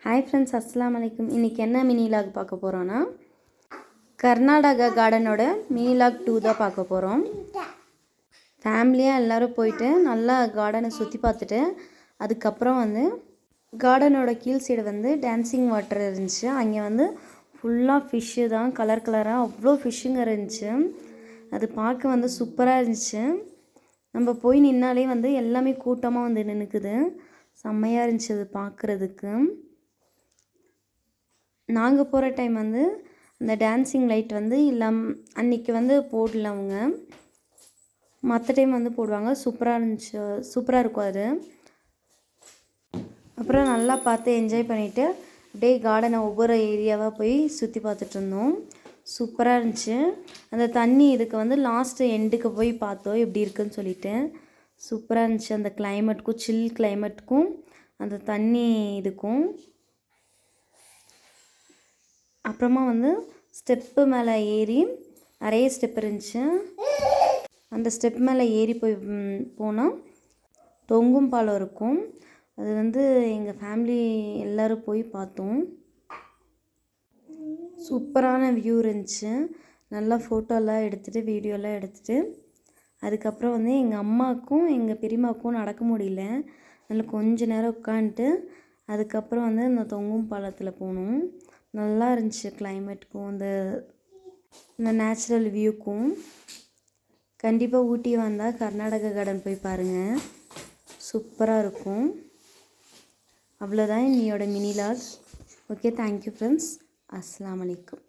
Hi friends, அஸ்ஸலாமு அலைக்கும். இன்றைக்கி என்ன மினி லாக் பார்க்க போகிறோன்னா, கர்நாடகா கார்டனோட மினி லாக் 2 தான் பார்க்க போகிறோம். ஃபேமிலியாக எல்லோரும் போயிட்டு நல்லா கார்டனை சுற்றி பார்த்துட்டு, அதுக்கப்புறம் கார்டனோட கீழ் சைடு டான்சிங் வாட்டர் இருந்துச்சு. அங்கே ஃபுல்லாக ஃபிஷ்ஷு தான், கலர் கலராக அவ்வளோ ஃபிஷ்ஷுங்க இருந்துச்சு. அது பார்க்க சூப்பராக இருந்துச்சு. நம்ம போய் நின்னாலே எல்லாமே கூட்டமாக நின்றுக்குது. செம்மையாக இருந்துச்சு அது பார்க்குறதுக்கு. நாங்கள் போகிற டைம் அந்த டான்சிங் லைட் அன்றைக்கி போடல அவங்க. மற்ற டைம் போடுவாங்க. சூப்பராக இருந்துச்சு, சூப்பராக இருக்கும் அது. அப்புறம் நல்லா பார்த்து என்ஜாய் பண்ணிவிட்டு அப்படியே கார்டனை ஒவ்வொரு ஏரியாவாக போய் சுற்றி பார்த்துட்டு இருந்தோம். சூப்பராக இருந்துச்சு. அந்த தண்ணி இதுக்கு லாஸ்ட்டு எண்டுக்கு போய் பார்த்தோம் எப்படி இருக்குன்னு சொல்லிட்டு. சூப்பராக இருந்துச்சு. அந்த கிளைமேட்டுக்கும் சில் கிளைமேட்டுக்கும் அந்த தண்ணி இதுக்கும். அப்புறமா ஸ்டெப்பு மேலே ஏறி நிறைய ஸ்டெப் இருந்துச்சு. அந்த ஸ்டெப் மேலே ஏறி போனால் தொங்கும் பாலம் இருக்கும். அது எங்கள் ஃபேமிலி எல்லோரும் போய் பார்த்தோம். சூப்பரான வியூ இருந்துச்சு. நல்லா ஃபோட்டோலாம் எடுத்துகிட்டு வீடியோலாம் எடுத்துகிட்டு அதுக்கப்புறம் எங்கள் அம்மாவுக்கும் எங்கள் பெரியம்மாவுக்கும் நடக்க முடியல. நல்லா கொஞ்ச நேரம் உட்காந்துட்டு அதுக்கப்புறம் இந்த தொங்கும் பாலத்தில் போனோம். நல்லா இருந்துச்சு கிளைமேட்டுக்கும் இந்த நேச்சுரல் வியூக்கும். கண்டிப்பாக ஊட்டி வந்தால் கர்நாடகா கார்டன் போய் பாருங்கள், சூப்பராக இருக்கும். அவ்வளோதான் என்னோட mini log. Okay, thank you friends. அஸ்ஸலாமு அலைக்கும்.